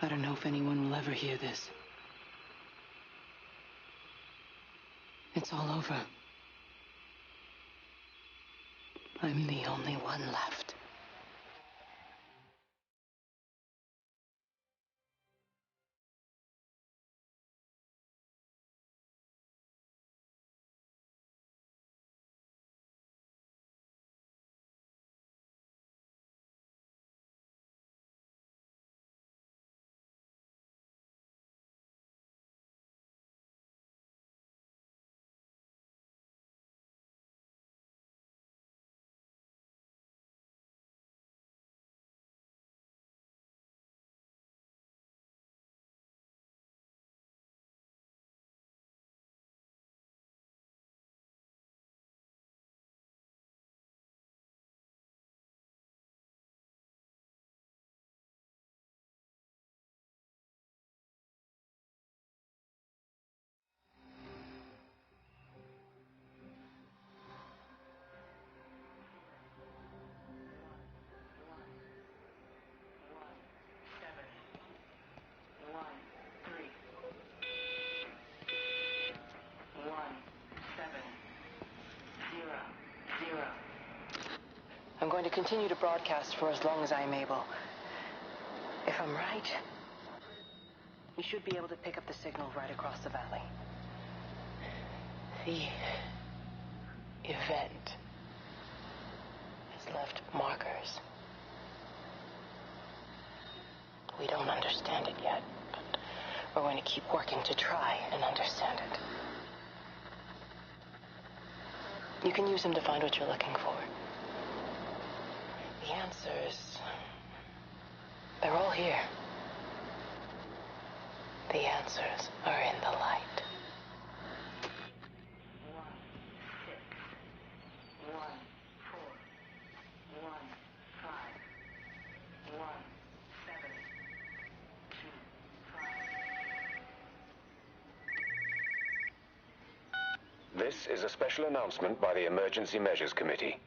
I don't know if anyone will ever hear this. It's all over. I'm the only one left. I'm going to continue to broadcast for as long as I am able. If I'm right, you should be able to pick up the signal right across the valley. The event has left markers. We don't understand it yet, but we're going to keep working to try and understand it. You can use them to find what you're looking for. The answers, they're all here. The answers are in the light. 1, 6, 1, 4, 1, 5, 1, 7, 2, 5. This is a special announcement by the Emergency Measures Committee.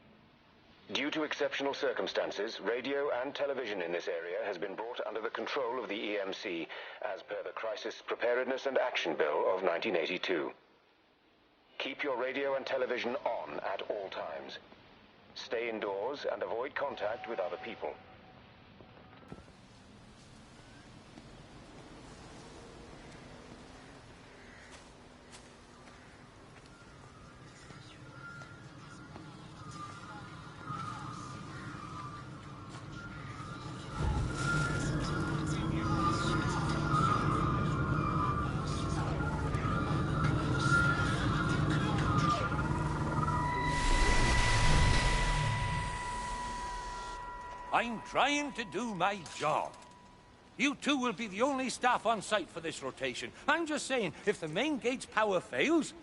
Due to exceptional circumstances, radio and television in this area has been brought under the control of the EMC as per the Crisis Preparedness and Action Bill of 1982. Keep your radio and television on at all times. Stay indoors and avoid contact with other people. I'm trying to do my job. You two will be the only staff on site for this rotation. I'm just saying, if the main gate's power fails,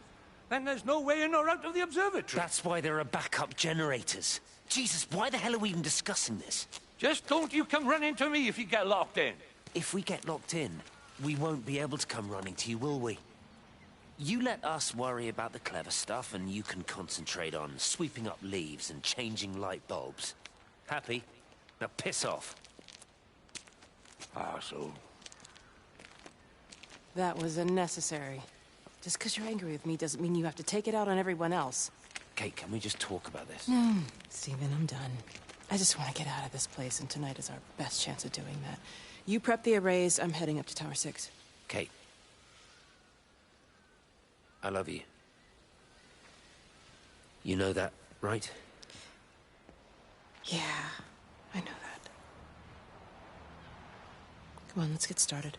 then there's no way in or out of the observatory. That's why there are backup generators. Jesus, why the hell are we even discussing this? Just don't you come running to me if you get locked in. If we get locked in, we won't be able to come running to you, will we? You let us worry about the clever stuff, and you can concentrate on sweeping up leaves and changing light bulbs. Happy? Now piss off. Arsehole. That was unnecessary. Just because you're angry with me doesn't mean you have to take it out on everyone else. Kate, can we just talk about this? No, Stephen, I'm done. I just want to get out of this place, and tonight is our best chance of doing that. You prep the arrays, I'm heading up to Tower 6. Kate. I love you. You know that, right? Yeah, I know that. Come on, let's get started.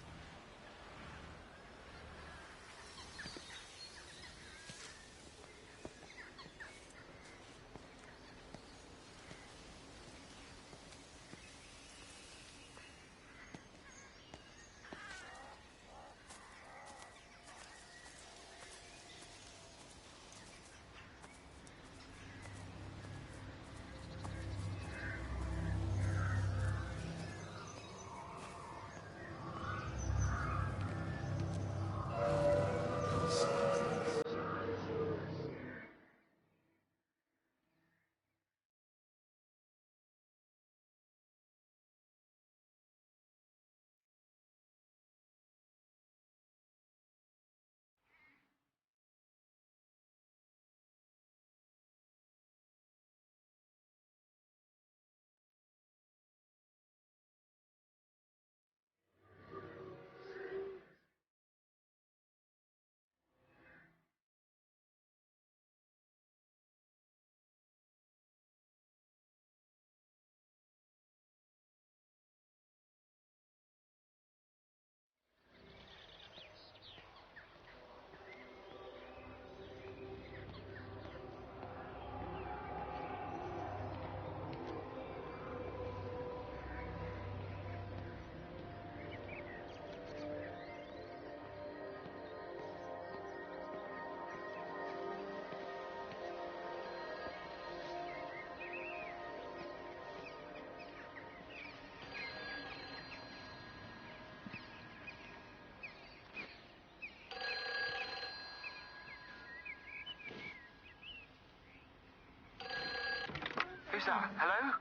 that? Hello?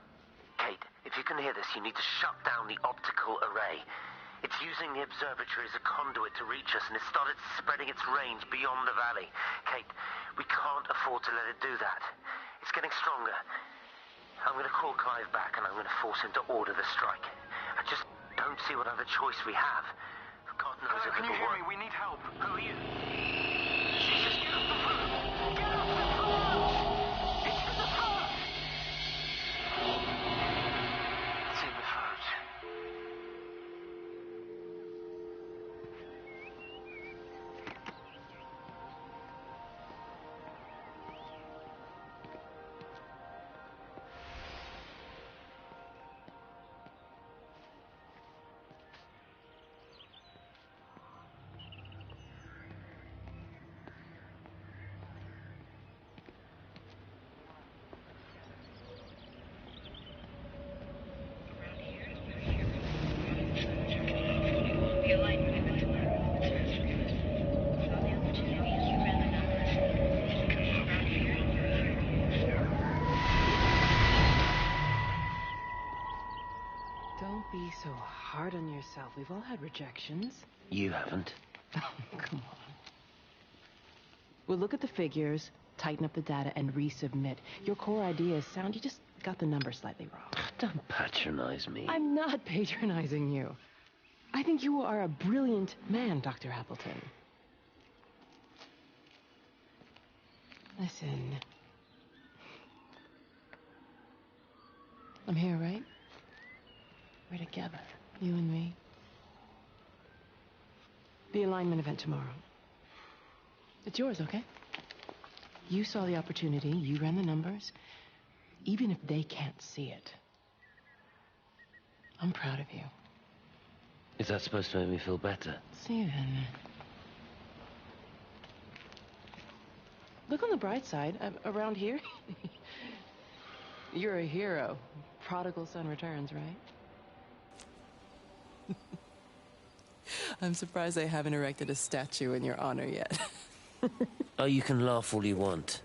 Kate, if you can hear this, you need to shut down the optical array. It's using the observatory as a conduit to reach us, and it's started spreading its range beyond the valley. Kate, we can't afford to let it do that. It's getting stronger. I'm going to call Clive back, and I'm going to force him to order the strike. I just don't see what other choice we have. God knows if Can you it'll hear work. me? We need help. Who are you? Jesus, get off the phone! Get off the phone! It's in the phone! It's in the phone. Don't be so hard on yourself. We've all had rejections. You haven't. Oh, come on. We'll look at the figures, tighten up the data, and resubmit. Your core idea is sound. You just got the numbers slightly wrong. Don't patronize me. I'm not patronizing you. I think you are a brilliant man, Dr. Appleton. Listen. I'm here, right? We're together, you and me. The alignment event tomorrow. It's yours, okay? You saw the opportunity, you ran the numbers. Even if they can't see it, I'm proud of you. Is that supposed to make me feel better? Steven. Look on the bright side. Around here, you're a hero. Prodigal son returns, right? I'm surprised they haven't erected a statue in your honor yet. Oh, you can laugh all you want.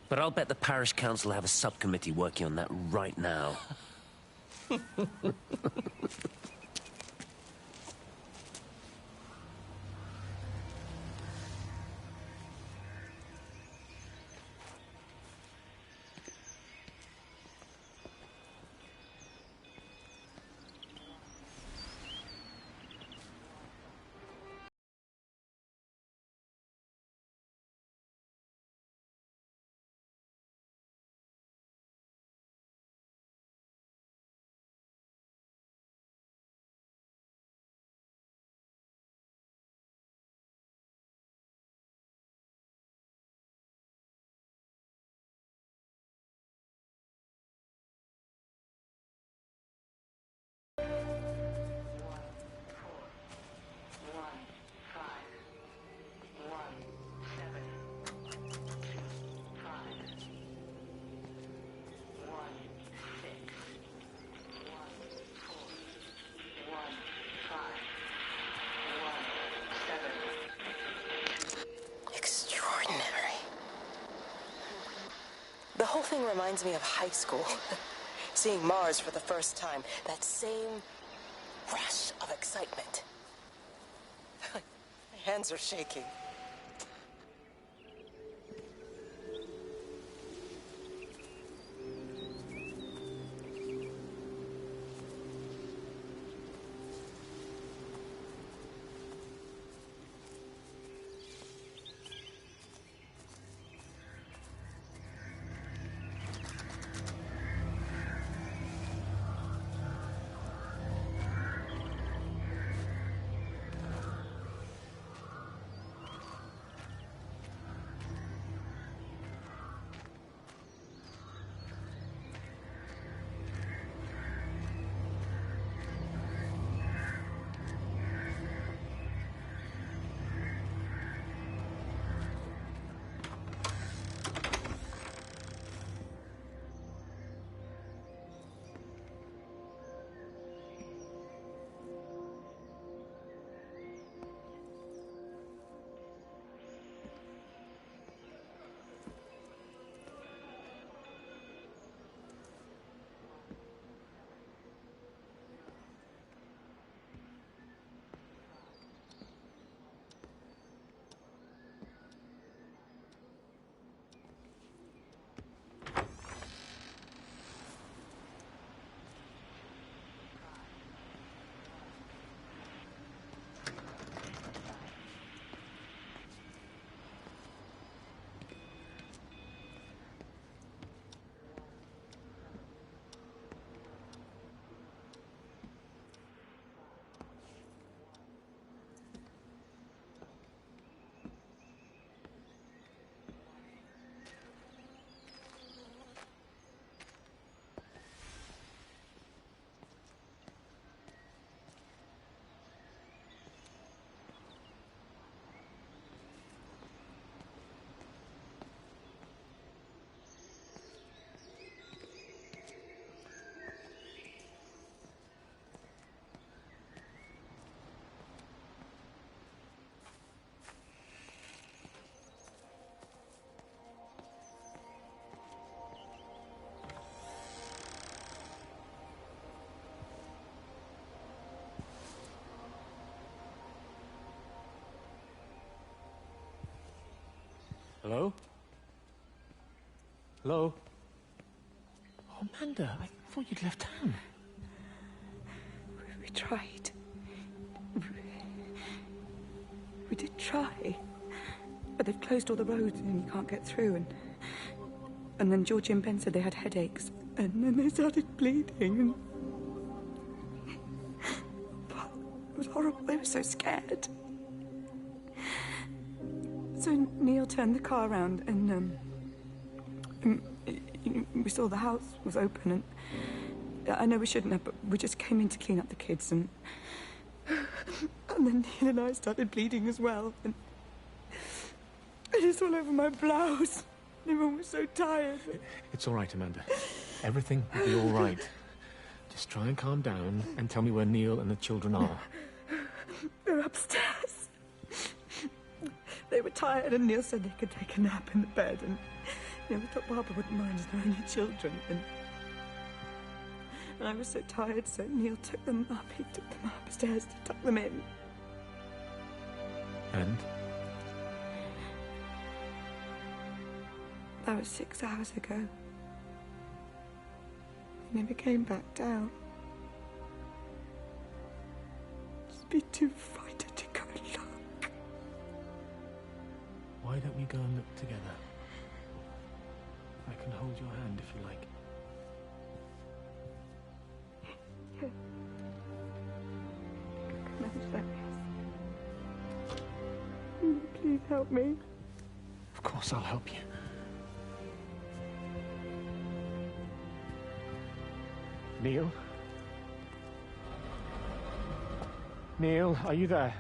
But I'll bet the parish council have a subcommittee working on that right now. Extraordinary. The whole thing reminds me of high school. Seeing Mars for the first time. That same rush of excitement. My hands are shaking. Hello? Hello? Oh, Amanda, I thought you'd left town. We tried. We did try. But they've closed all the roads and you can't get through. And then Georgie and Ben said they had headaches. And then they started bleeding. And... It was horrible. They were so scared. So Neil turned the car around and we saw the house was open, and I know we shouldn't have, but we just came in to clean up the kids, and then Neil and I started bleeding as well, and it's all over my blouse. Everyone was so tired. It's all right, Amanda. Everything will be all right. Just try and calm down and tell me where Neil and the children are. They're upstairs. They were tired, and Neil said they could take a nap in the bed, and we thought Barbara wouldn't mind as they're only children, and I was so tired, so Neil took them up. He took them upstairs to tuck them in. And? That was 6 hours ago. He never came back down. Just be too frightened to go and look. Why don't we go and look together? I can hold your hand if you like. Yeah. Can I manage that, yes? Please help me. Of course I'll help you. Neil? Neil, are you there?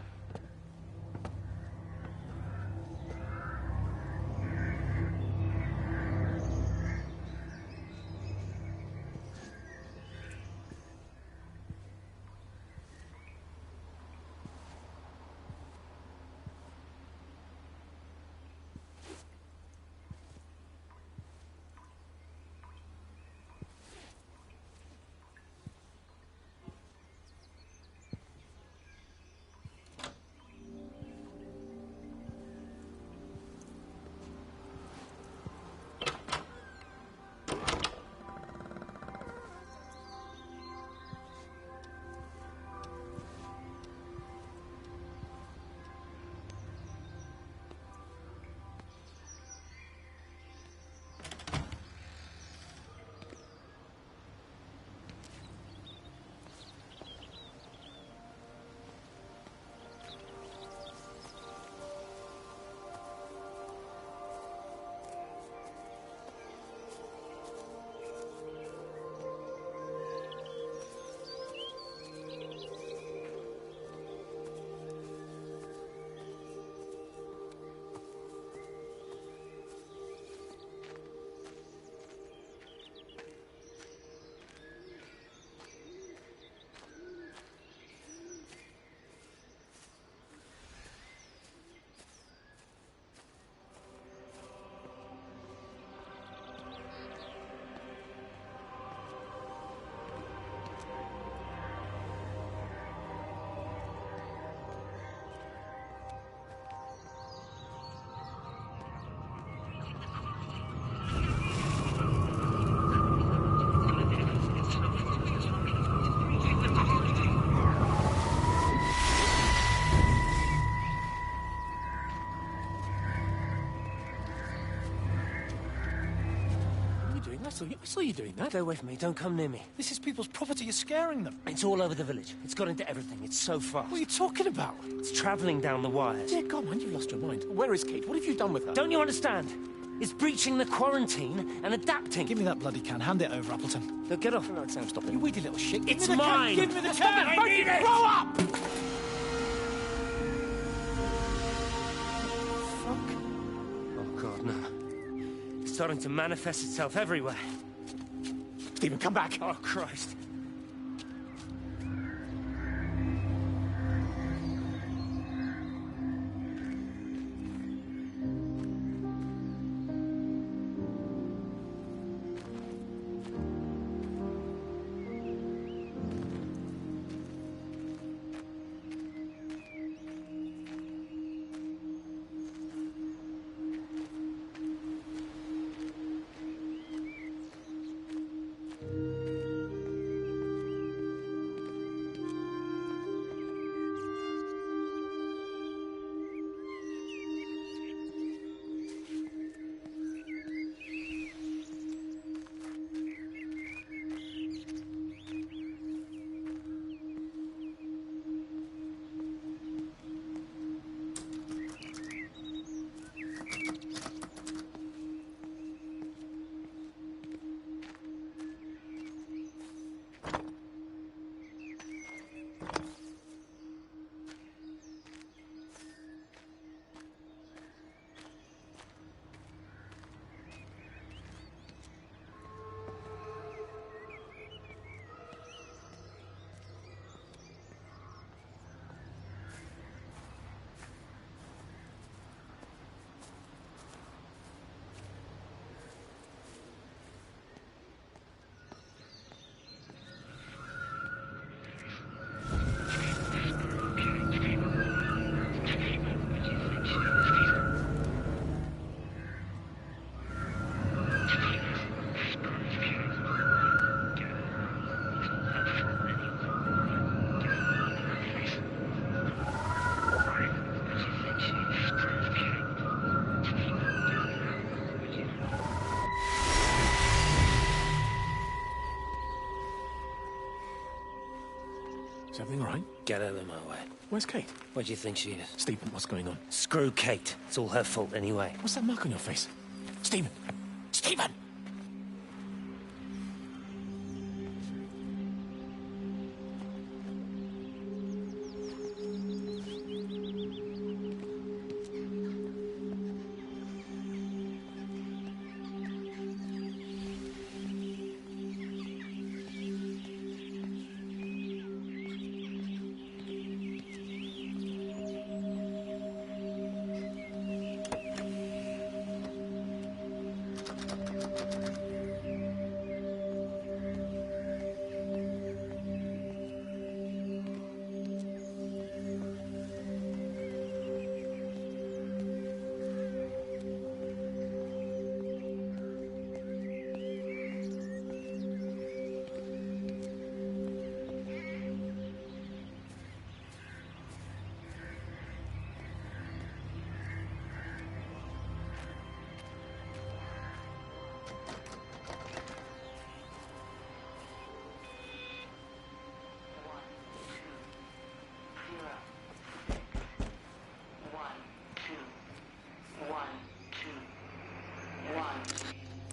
I saw you doing that. Stay away from me. Don't come near me. This is people's property. You're scaring them. It's all over the village. It's got into everything. It's so fast. What are you talking about? It's travelling down the wires. Dear God, man, you've lost your mind. Where is Kate? What have you done with her? Don't you understand? It's breaching the quarantine and adapting. Give me that bloody can. Hand it over, Appleton. Look, get off. No, Sam, stop it. You weedy little shit. It's mine. Give me the can. I need it. Grow up! Fuck. Oh, God, no. It's starting to manifest itself everywhere. Stephen, come back. Oh, Christ. everything all right? Get out of my way. Where's Kate? Where do you think she is? Stephen, what's going on? Screw Kate. It's all her fault anyway. What's that mark on your face? Stephen! Stephen!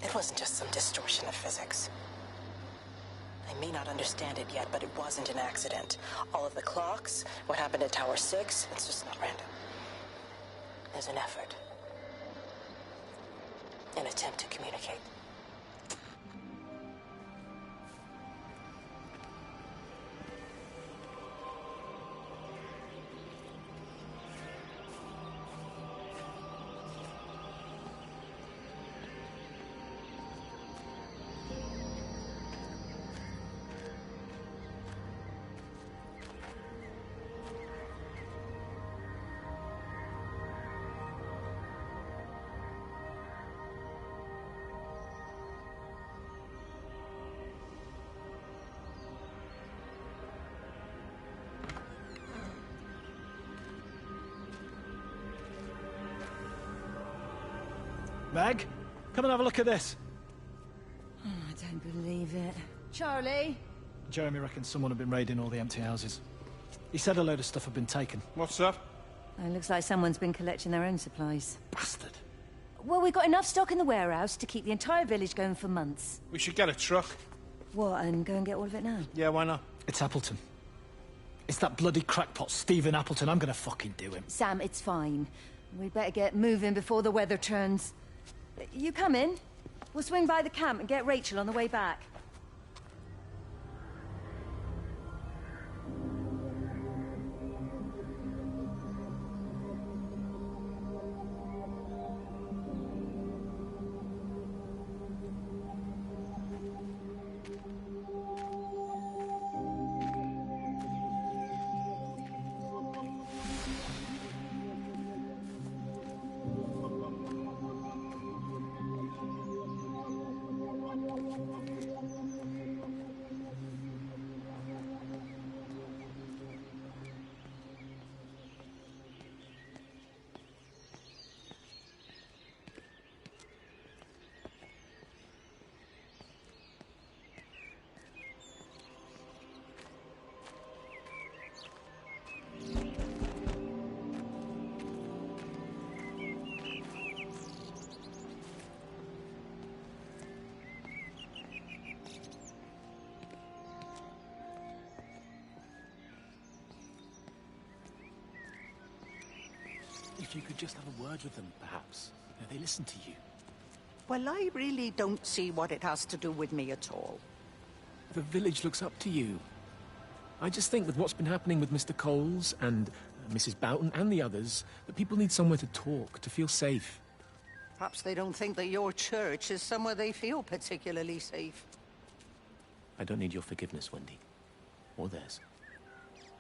It wasn't just some distortion of physics. I may not understand it yet, but it wasn't an accident. All of the clocks, what happened at Tower 6, it's just not random. There's an effort. An attempt to communicate. Meg, come and have a look at this. Oh, I don't believe it. Charlie? Jeremy reckons someone had been raiding all the empty houses. He said a load of stuff had been taken. What's up? It looks like someone's been collecting their own supplies. Bastard. Well, we've got enough stock in the warehouse to keep the entire village going for months. We should get a truck. What, and go and get all of it now? Yeah, why not? It's Appleton. It's that bloody crackpot, Stephen Appleton. I'm gonna fucking do him. Sam, it's fine. We'd better get moving before the weather turns. You come in. We'll swing by the camp and get Rachel on the way back. If you could just have a word with them, perhaps. You know, they listen to you. Well, I really don't see what it has to do with me at all. The village looks up to you. I just think with what's been happening with Mr. Coles and Mrs. Boughton and the others, that people need somewhere to talk, to feel safe. Perhaps they don't think that your church is somewhere they feel particularly safe. I don't need your forgiveness, Wendy. Or theirs.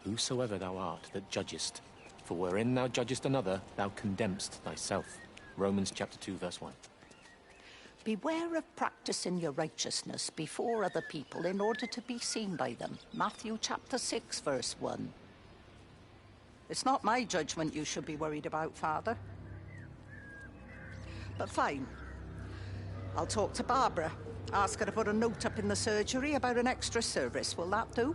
Whosoever thou art that judgest, for wherein thou judgest another, thou condemnest thyself. Romans chapter 2, verse 1. Beware of practicing your righteousness before other people in order to be seen by them. Matthew chapter 6, verse 1. It's not my judgment you should be worried about, Father. But fine. I'll talk to Barbara. Ask her to put a note up in the surgery about an extra service. Will that do?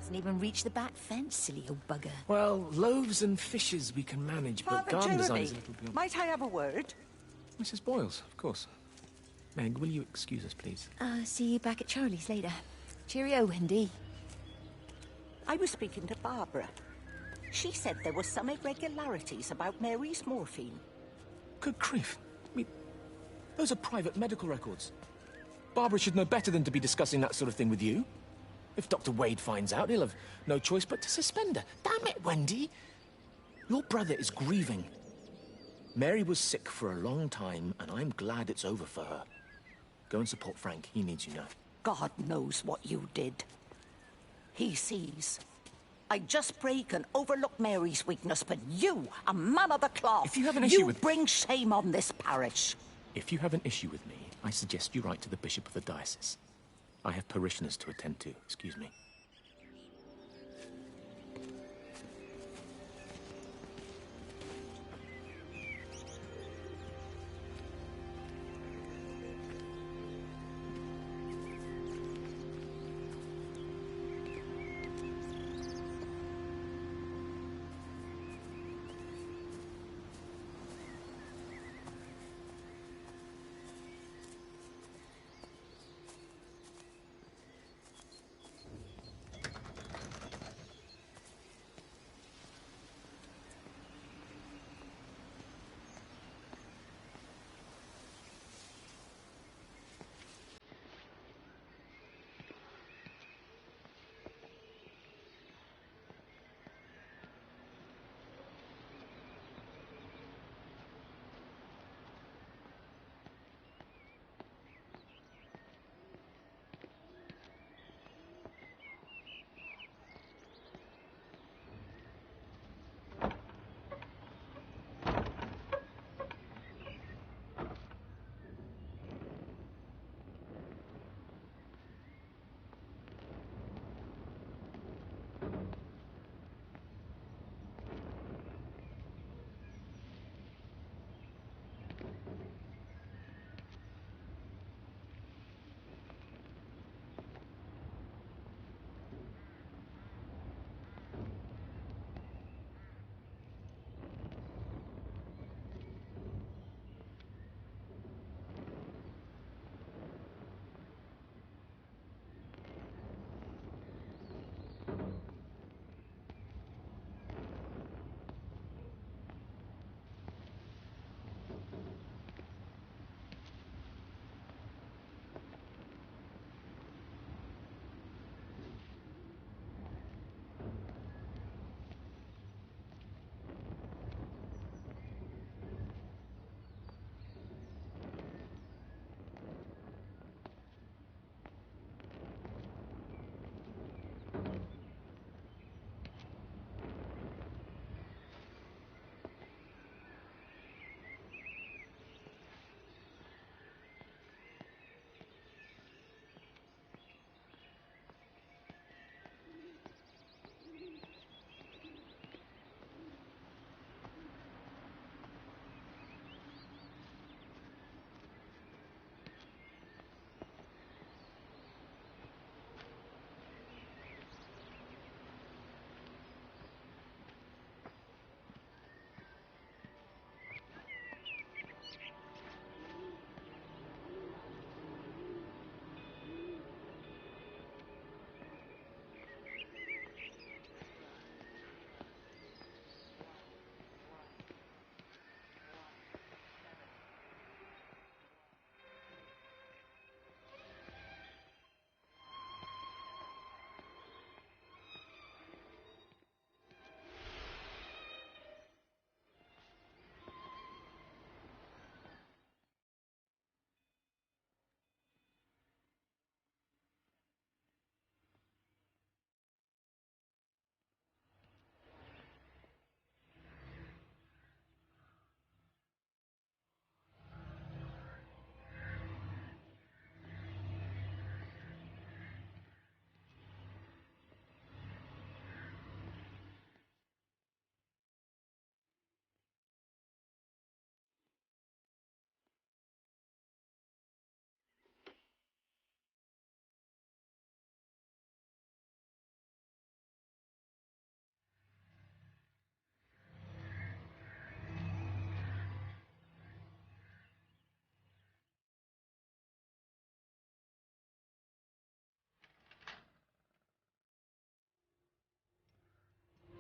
Hasn't even reached the back fence, silly old bugger. Well, loaves and fishes we can manage, but Father garden design Jeremy, is a little beyond... might I have a word? Mrs. Boyles, of course. Meg, will you excuse us, please? See you back at Charlie's later. Cheerio, Wendy. I was speaking to Barbara. She said there were some irregularities about Mary's morphine. Good grief. I mean, those are private medical records. Barbara should know better than to be discussing that sort of thing with you. If Dr. Wade finds out, he'll have no choice but to suspend her. Damn it, Wendy! Your brother is grieving. Mary was sick for a long time, and I'm glad it's over for her. Go and support Frank. He needs you now. God knows what you did. He sees. I just break and overlook Mary's weakness, but you, a man of the cloth, if you have an issue you bring shame on this parish. If you have an issue with me, I suggest you write to the Bishop of the Diocese. I have parishioners to attend to. Excuse me.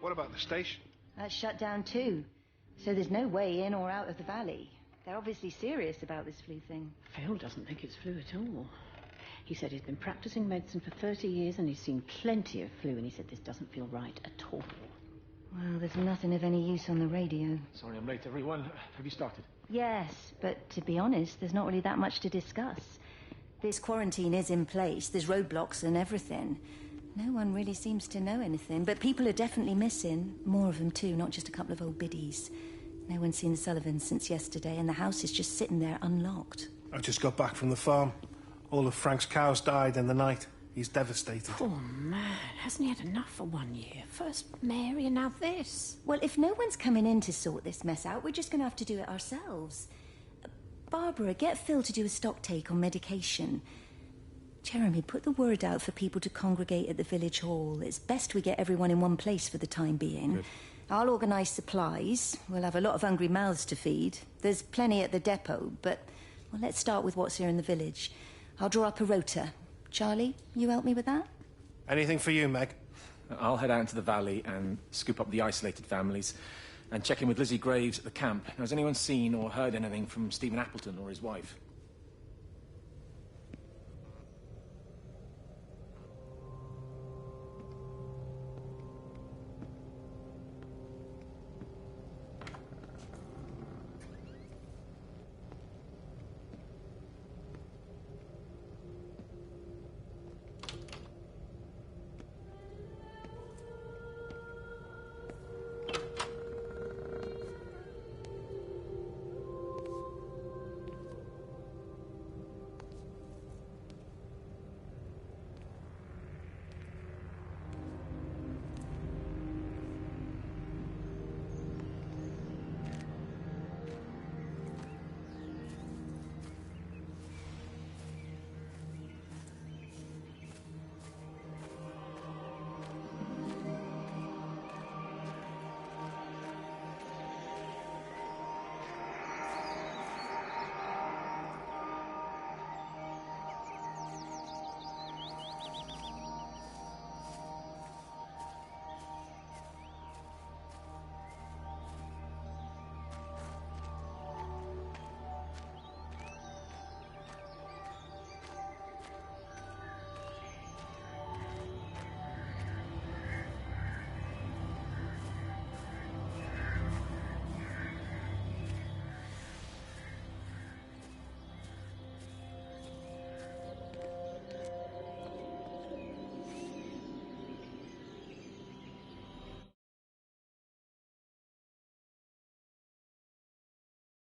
What about the station? That's shut down too. So there's no way in or out of the valley. They're obviously serious about this flu thing. Phil doesn't think it's flu at all. He said he's been practicing medicine for 30 years and he's seen plenty of flu, and he said this doesn't feel right at all. Well, there's nothing of any use on the radio. Sorry I'm late, everyone. Have you started? Yes, but to be honest, there's not really that much to discuss. This quarantine is in place. There's roadblocks and everything. No one really seems to know anything, but people are definitely missing. More of them too, not just a couple of old biddies. No one's seen the Sullivans since yesterday, and the house is just sitting there unlocked. I just got back from the farm. All of Frank's cows died in the night. He's devastated. Poor man. Hasn't he had enough for 1 year? First Mary and now this. Well, if no one's coming in to sort this mess out, we're just going to have to do it ourselves. Barbara, get Phil to do a stock take on medication. Jeremy, put the word out for people to congregate at the village hall. It's best we get everyone in one place for the time being. Good. I'll organise supplies. We'll have a lot of hungry mouths to feed. There's plenty at the depot, but well, let's start with what's here in the village. I'll draw up a rota. Charlie, you help me with that? Anything for you, Meg? I'll head out into the valley and scoop up the isolated families and check in with Lizzie Graves at the camp. Has anyone seen or heard anything from Stephen Appleton or his wife?